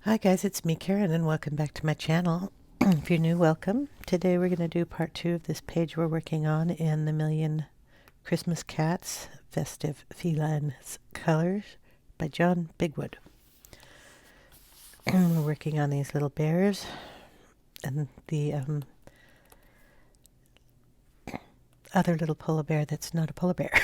Hi guys, it's me Karen and welcome back to my channel. If you're new, welcome. Today we're going to do part 2 of this page we're working on in the Million Christmas Cats Festive Feline Colors by John Bigwood. We're working on these little bears and the other little polar bear that's not a polar bear.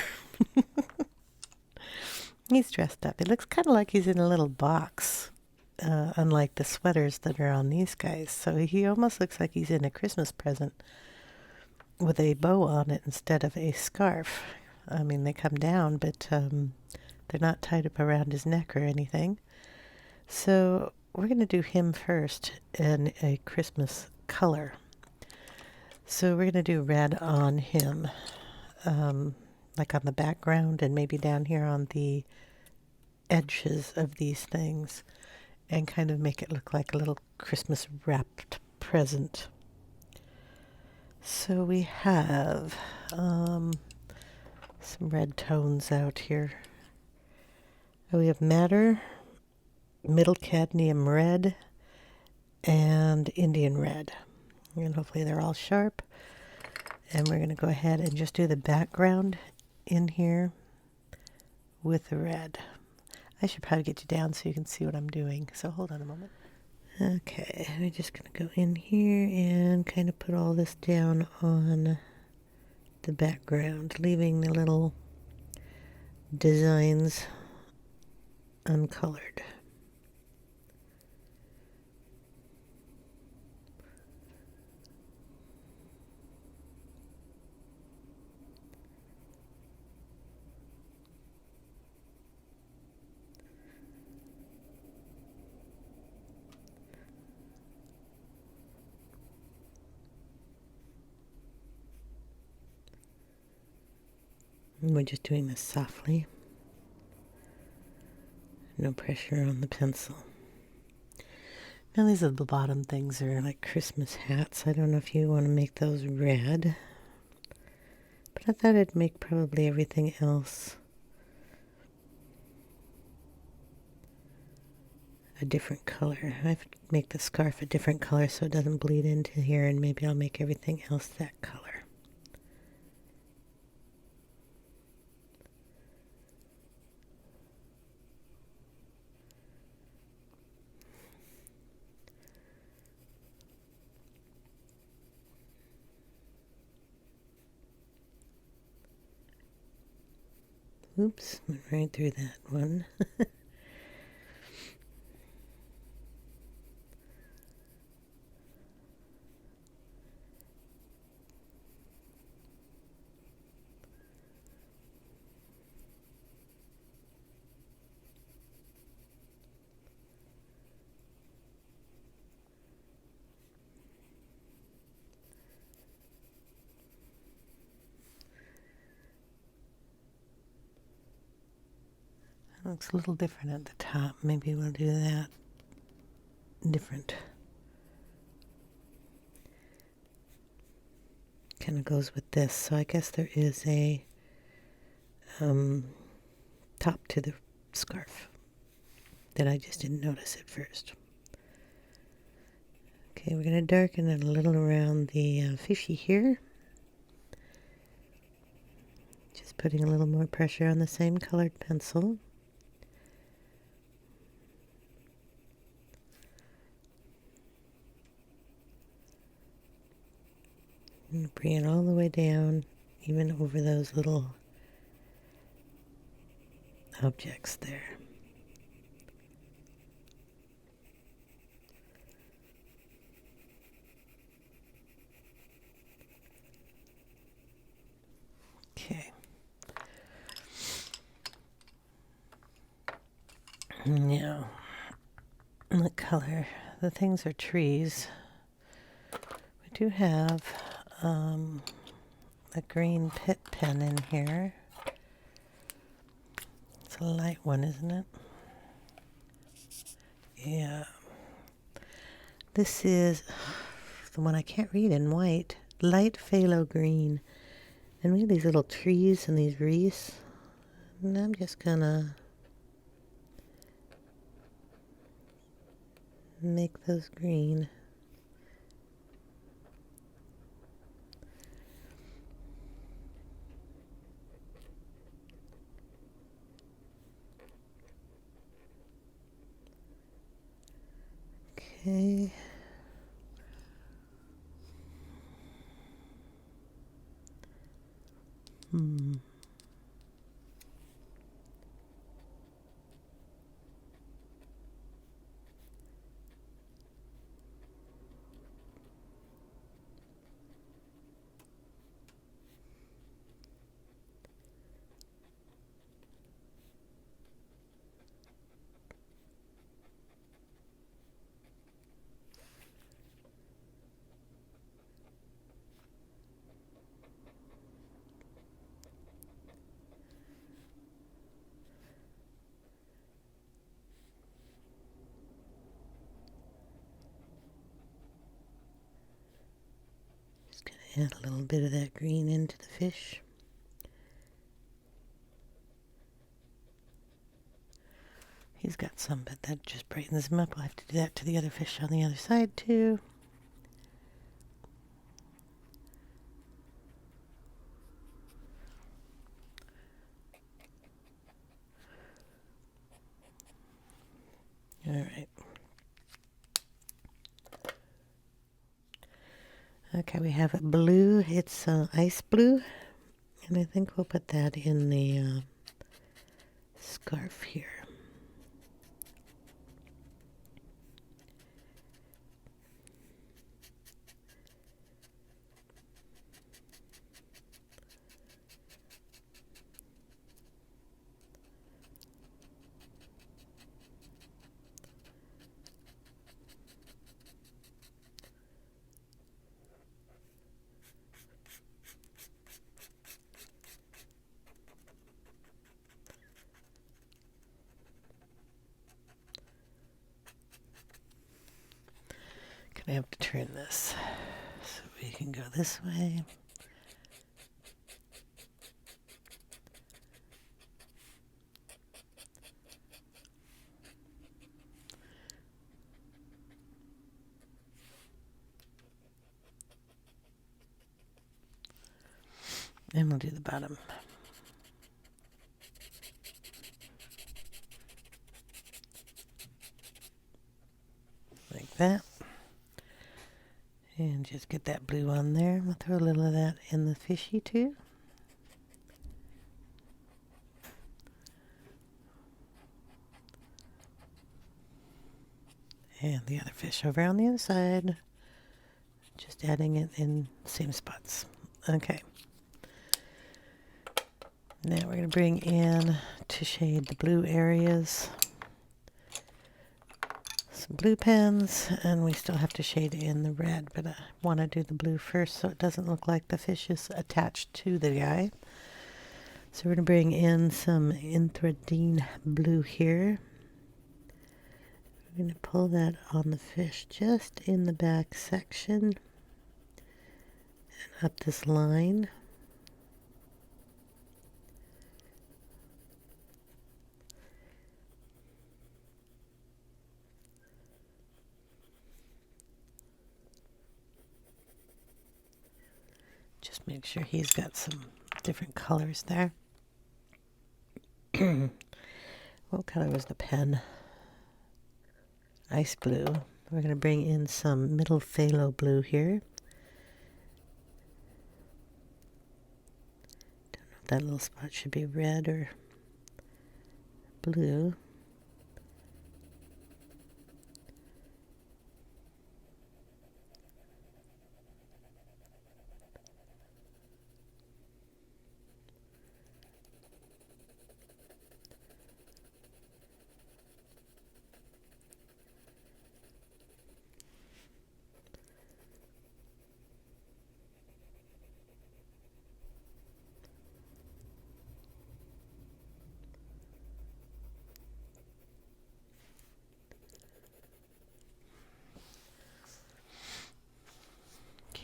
He's dressed up. It looks kind of like he's in a little box. Unlike the sweaters that are on these guys. So he almost looks like he's in a Christmas present with a bow on it instead of a scarf. I mean, they come down, but they're not tied up around his neck or anything. So we're going to do him first in a Christmas color. So we're going to do red on him, like on the background and maybe down here on the edges of these things, and kind of make it look like a little Christmas wrapped present. So we have some red tones out here. We have madder, middle cadmium red, and Indian red. And hopefully they're all sharp. And we're going to go ahead and just do the background in here with the red. I should probably get you down so you can see what I'm doing. So hold on a moment. Okay, we're just going to go in here and kind of put all this down on the background, leaving the little designs uncolored. And we're just doing this softly. No pressure on the pencil. Now these are the bottom things are like Christmas hats. I don't know if you want to make those red. But I thought I'd make probably everything else a different color. I have to make the scarf a different color so it doesn't bleed into here, and maybe I'll make everything else that color. Oops, went right through that one. Looks a little different at the top. Maybe we'll do that different. Kind of goes with this. So I guess there is a top to the scarf that I just didn't notice at first. Okay, we're going to darken it a little around the fishy here. Just putting a little more pressure on the same colored pencil. And bring it all the way down, even over those little objects there. Okay. Now, the color, the things are trees. We do have a green Pitt pen in here. It's a light one, isn't it? Yeah. This is the one I can't read in white. Light phthalo green. And we have these little trees and these wreaths. And I'm just gonna make those green. Okay. Just gonna add a little bit of that green into the fish. He's got some, but that just brightens him up. We'll have to do that to the other fish on the other side too. All right. Okay, we have it blue. It's ice blue. And I think we'll put that in the scarf here. I have to turn this so we can go this way. And we'll do the bottom. Like that. And just get that blue on there. We'll throw a little of that in the fishy too. And the other fish over on the other side. Just adding it in the same spots. Okay. Now we're going to bring in to shade the blue areas. Some blue pens, and we still have to shade in the red, but I want to do the blue first so it doesn't look like the fish is attached to the guy. So we're going to bring in some Indanthrene blue here. We're going to pull that on the fish just in the back section and up this line. Just make sure he's got some different colors there. What color was the pen? Ice blue. We're going to bring in some middle phthalo blue here. Don't know if that little spot should be red or blue.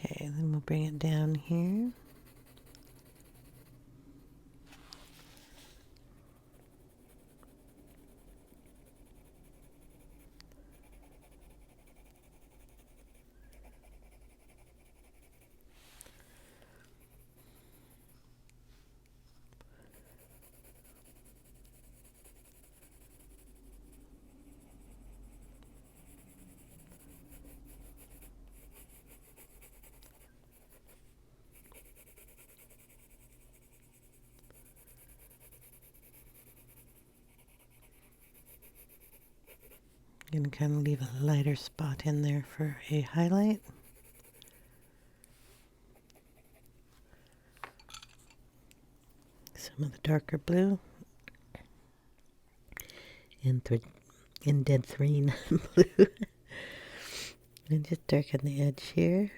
Okay, then we'll bring it down here. I'm going to kind of leave a lighter spot in there for a highlight. Some of the darker blue. Indanthrene blue. And just darken the edge here.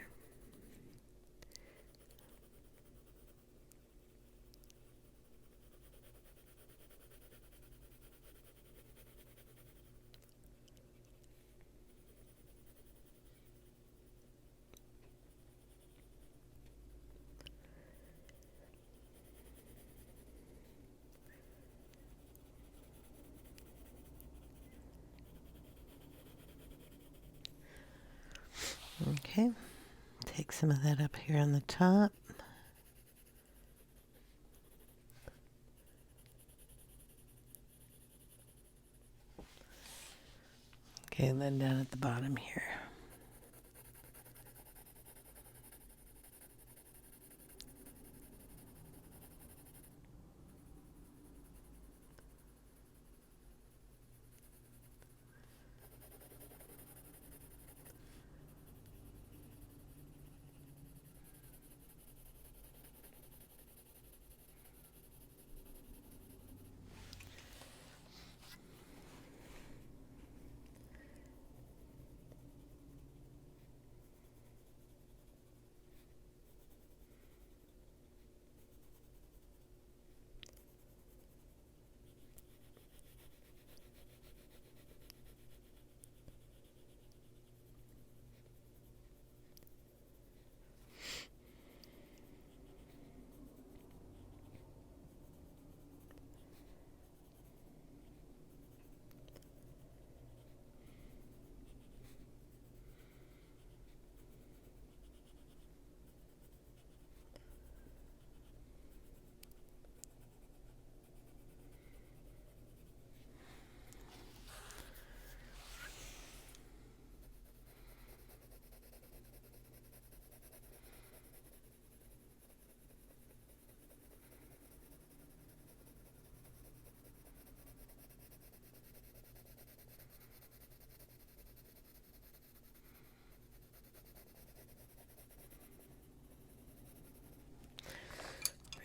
Okay, take some of that up here on the top. Okay, and then down at the bottom here.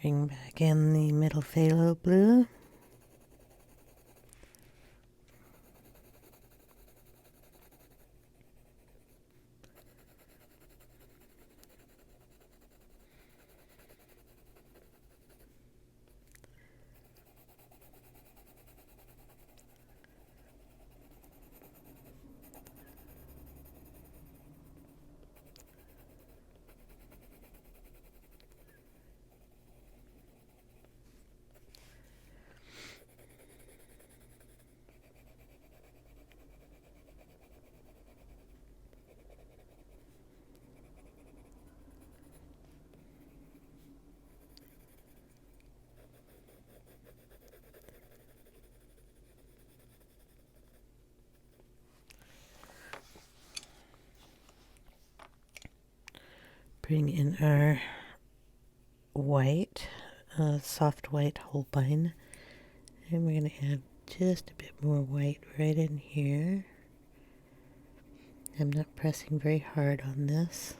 Bring back in the middle phthalo blue. Bring in our white, soft white Holbein, and we're going to add just a bit more white right in here. I'm not pressing very hard on this.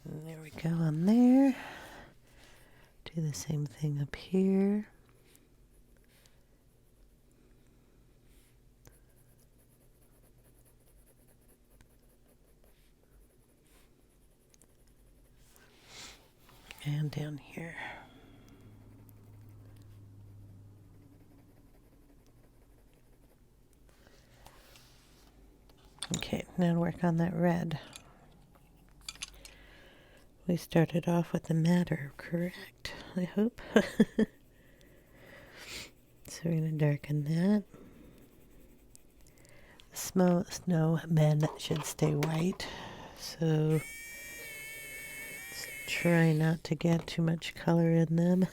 And there we go on there. Do the same thing up here. And down here. Okay, now work on that red. We started off with the madder, correct? I hope. So we're going to darken that. The snow men should stay white. So try not to get too much color in them.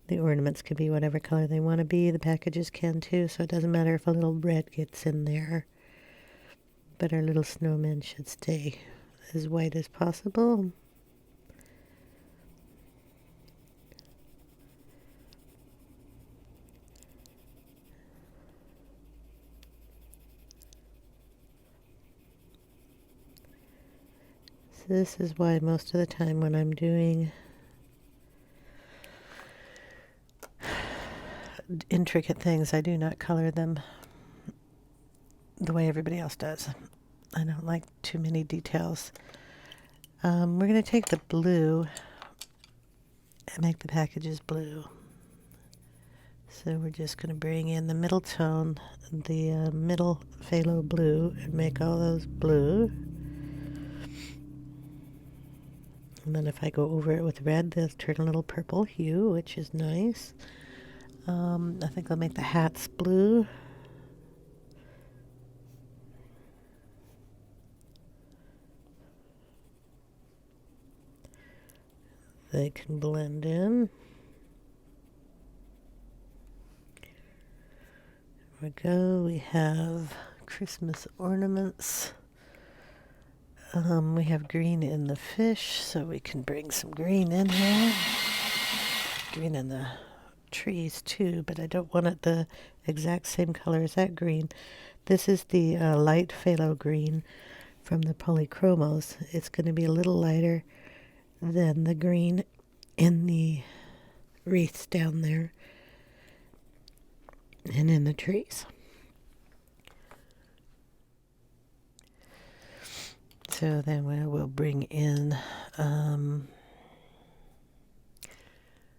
The ornaments can be whatever color they want to be. The packages can too, so it doesn't matter if a little red gets in there. But our little snowman should stay as white as possible. So this is why most of the time when I'm doing intricate things, I do not color them the way everybody else does. I don't like too many details. We're going to take the blue and make the packages blue. So we're just going to bring in the middle tone, the middle phthalo blue, and make all those blue. And then if I go over it with red, they'll turn a little purple hue, which is nice. I think I'll make the hats blue. They can blend in. There we go. We have Christmas ornaments. We have green in the fish, so we can bring some green in here. Green in the trees too, but I don't want it the exact same color as that green. This is the light phthalo green from the Polychomos. It's going to be a little lighter than the green in the wreaths down there and in the trees. So then we will bring in,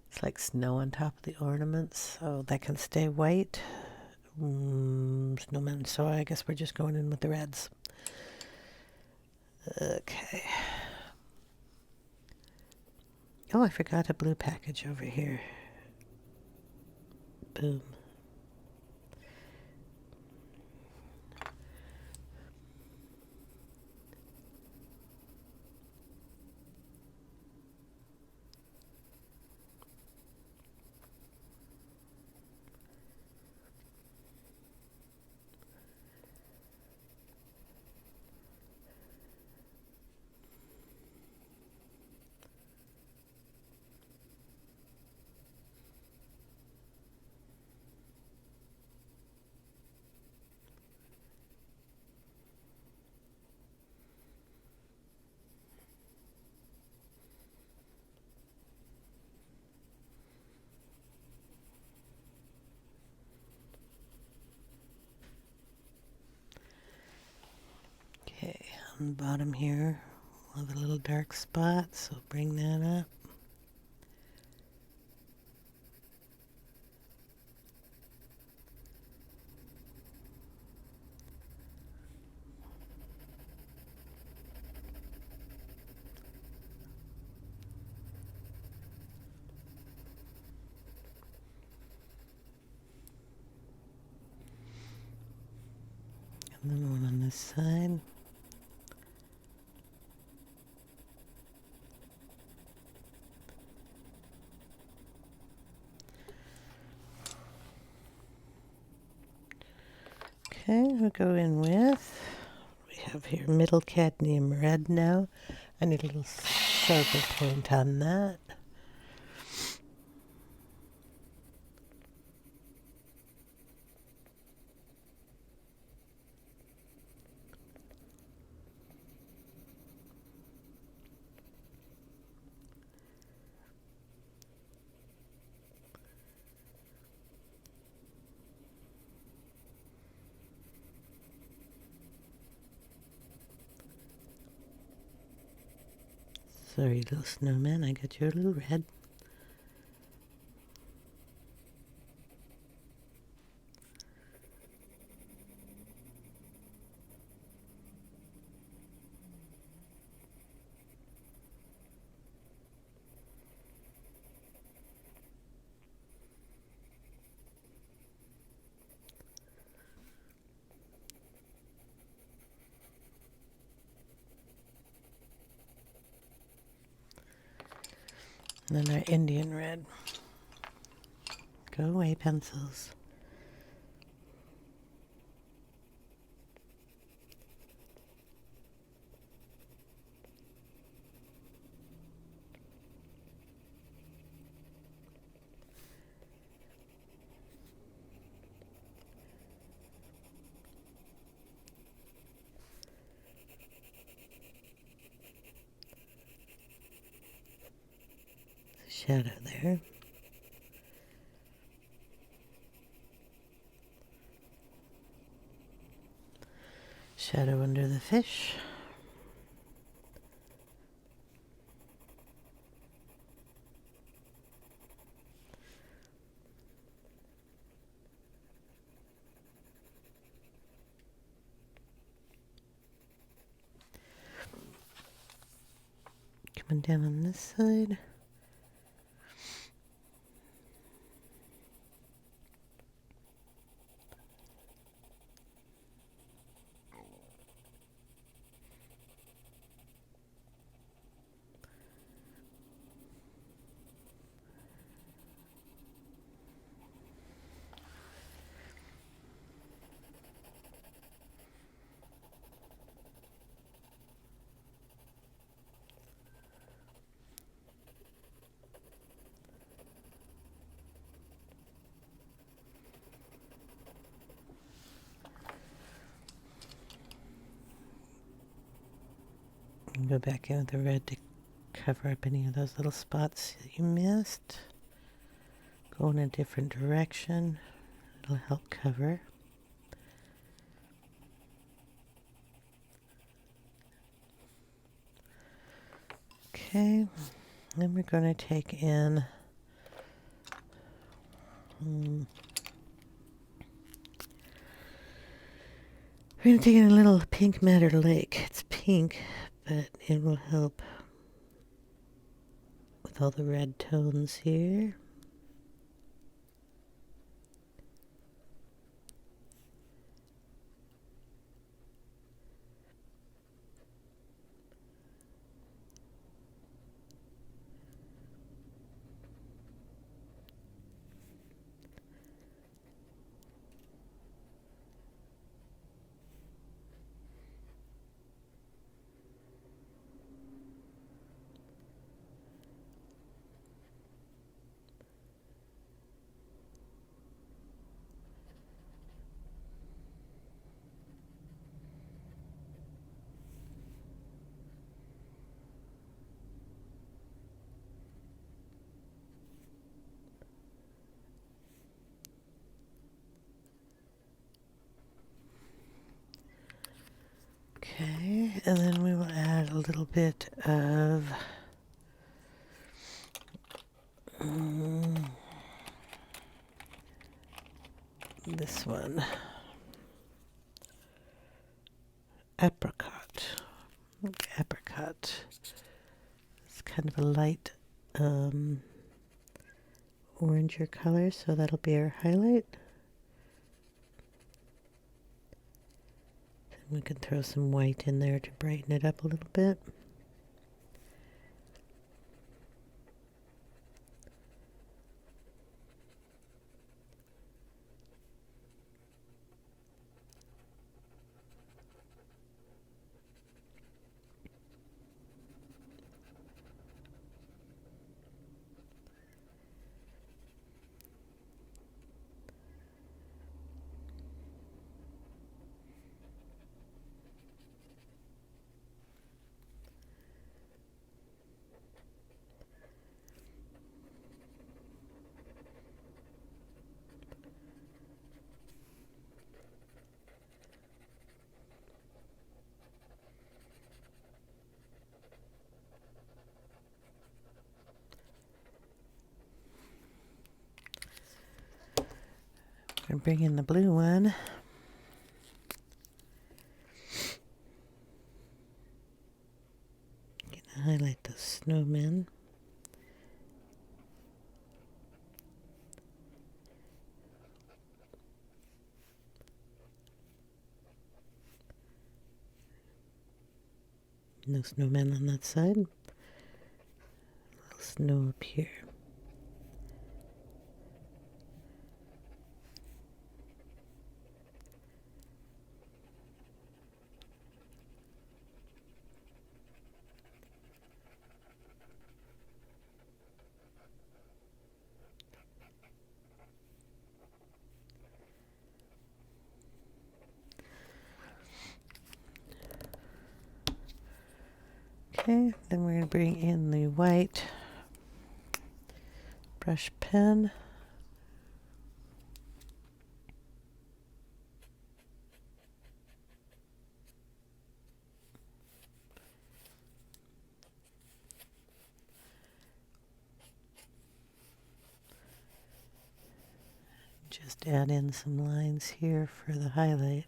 it's like snow on top of the ornaments, so that can stay white. Snowman, so I guess we're just going in with the reds. Okay. Oh, I forgot a blue package over here. Boom. Okay, on the bottom here, we'll have a little dark spot, so bring that up. And then one on this side. Okay, we'll go in with, we have here middle cadmium red now. I need a little sharper paint on that. Sorry, little snowman, I got you a little red. And then our Indian red. Go away, pencils. Shadow there. Shadow under the fish. Coming down on this side. And go back in with the red to cover up any of those little spots that you missed. Go in a different direction. It'll help cover. Okay, then we're going to take in we're going to take in a little pink madder lake. It's pink, but it will help with all the red tones here. Okay, and then we will add a little bit of this one, apricot. Apricot. It's kind of a light oranger color, so that'll be our highlight. We can throw some white in there to brighten it up a little bit. And bring in the blue one. Gonna highlight the snowmen. No snowmen on that side. A little snow up here. Okay, then we're going to bring in the white brush pen. Just add in some lines here for the highlight.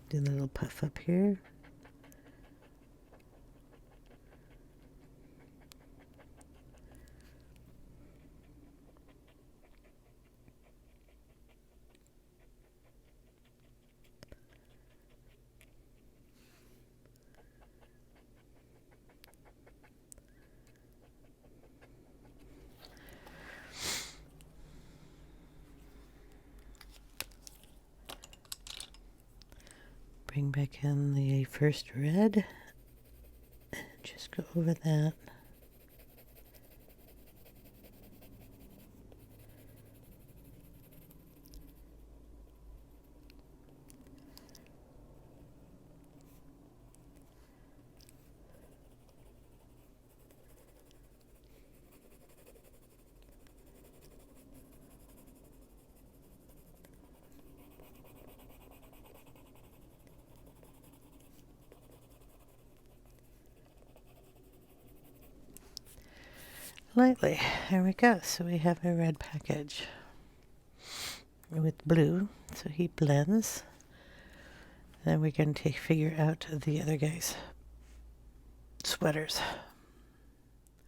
Do a little puff up here. Bring back in the first red and just go over that. Lightly. There we go. So we have a red package with blue. So he blends. Then we're going to figure out the other guy's sweaters.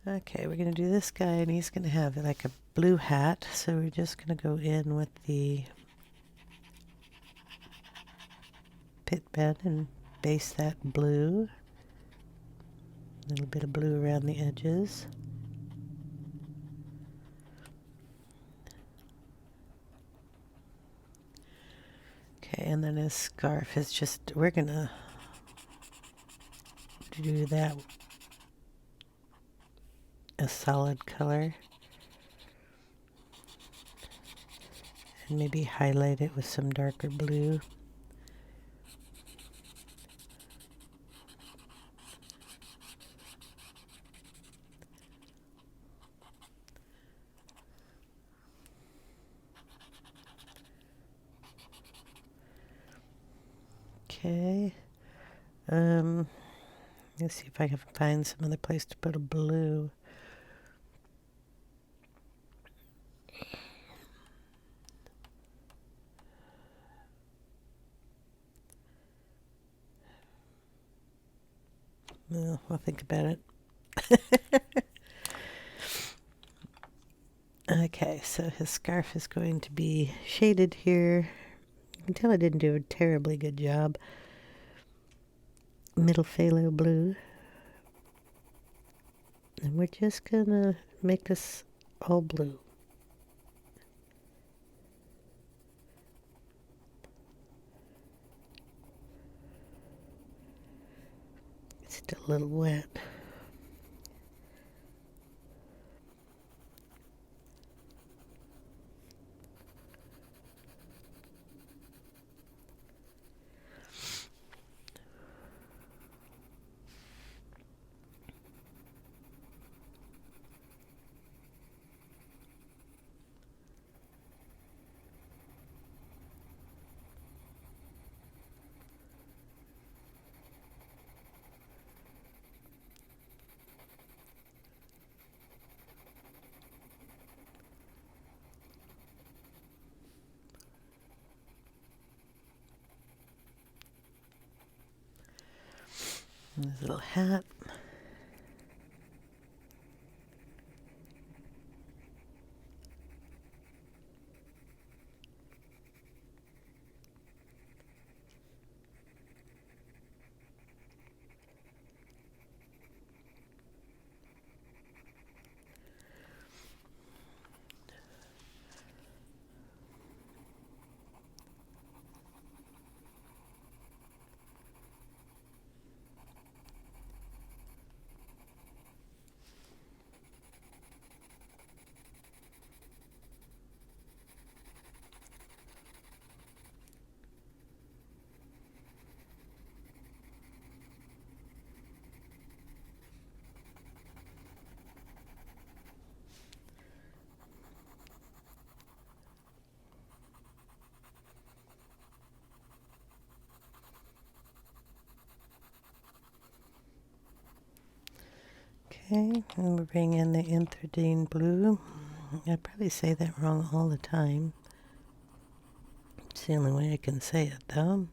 Okay, we're going to do this guy, and he's going to have like a blue hat. So we're just going to go in with the Pitt pen and base that blue. A little bit of blue around the edges. Okay, and then his scarf is just, we're going to do that a solid color. And maybe highlight it with some darker blue. Okay. Let's see if I can find some other place to put a blue. Well, I'll think about it. Okay, so his scarf is going to be shaded here. You can tell I didn't do a terribly good job. Middle phthalo blue. And we're just gonna make this all blue. It's still a little wet. And his little hat. Okay, and we're bringing in the Indanthrene blue. I probably say that wrong all the time. It's the only way I can say it, though.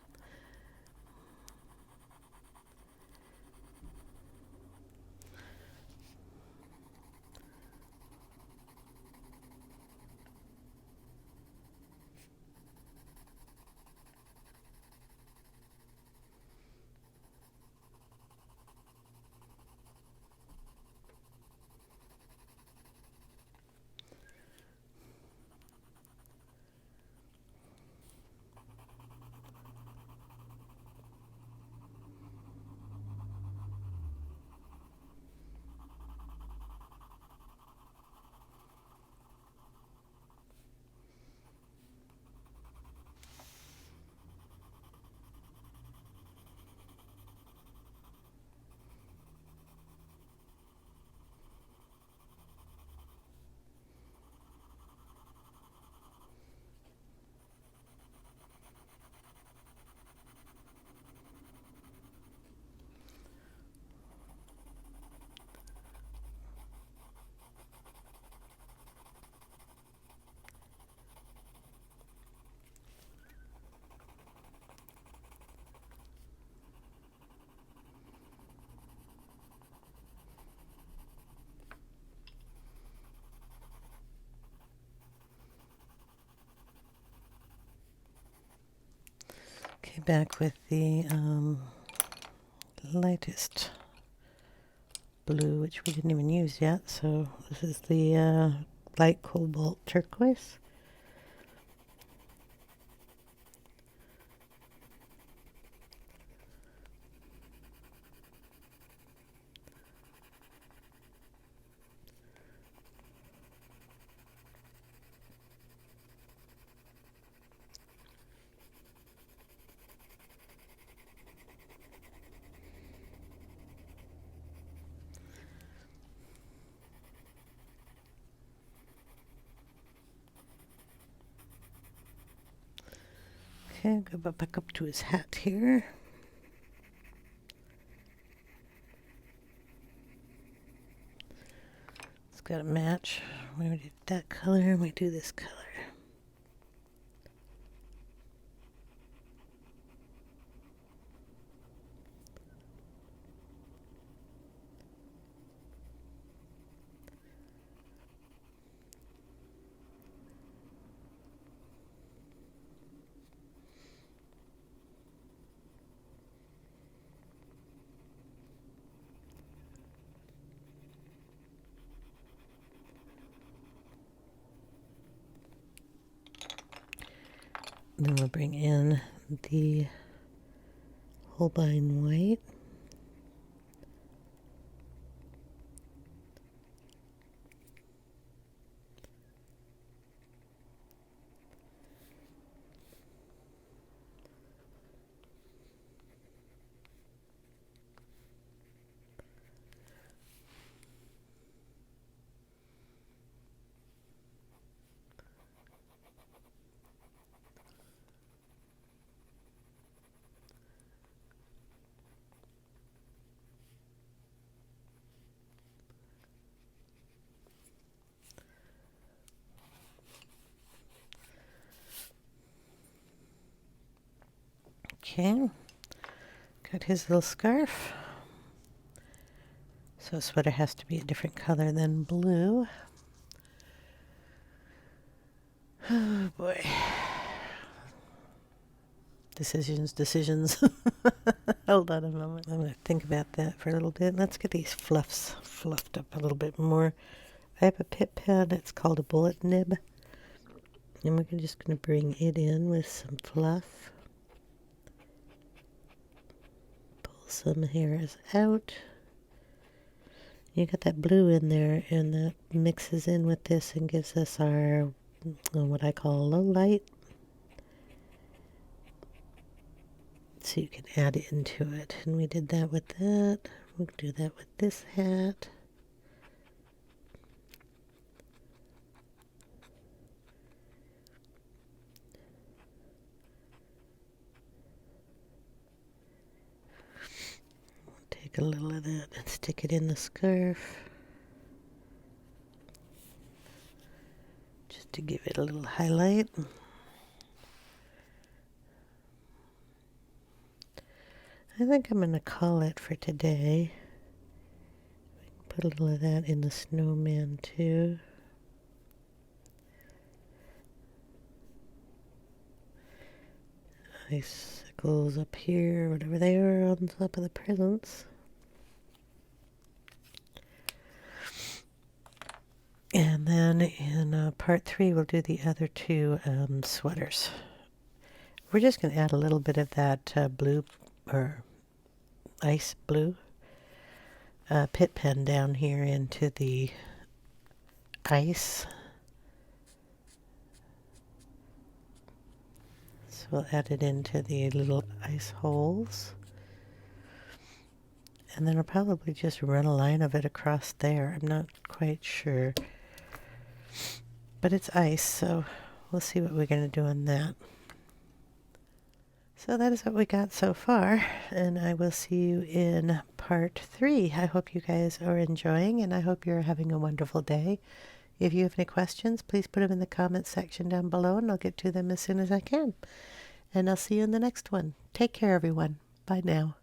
Okay, back with the lightest blue, which we didn't even use yet. So this is the light cobalt turquoise. Okay, go back up to his hat here. It's got to match. We did that color and we do this color. Then we'll bring in the Holbein white. Okay, got his little scarf. So a sweater has to be a different color than blue. Oh boy. Decisions. Hold on a moment. I'm going to think about that for a little bit. Let's get these fluffs fluffed up a little bit more. I have a Pitt pen. It's called a bullet nib. And we're just going to bring it in with some fluff. Pull some hairs out. You got that blue in there, and that mixes in with this and gives us our, what I call low light. So you can add it into it. And we did that with that. We'll do that with this hat. Take a little of that and stick it in the scarf. Just to give it a little highlight. I think I'm going to call it for today. Put a little of that in the snowman too. Icicles up here, whatever they are on top of the presents. And then in part 3, we'll do the other two sweaters. We're just going to add a little bit of that blue or ice blue Pitt pen down here into the ice. So we'll add it into the little ice holes. And then I'll probably just run a line of it across there. I'm not quite sure. But it's ice, so we'll see what we're going to do on that. So that is what we got so far, and I will see you in part 3. I hope you guys are enjoying, and I hope you're having a wonderful day. If you have any questions, please put them in the comments section down below, and I'll get to them as soon as I can. And I'll see you in the next one. Take care, everyone. Bye now.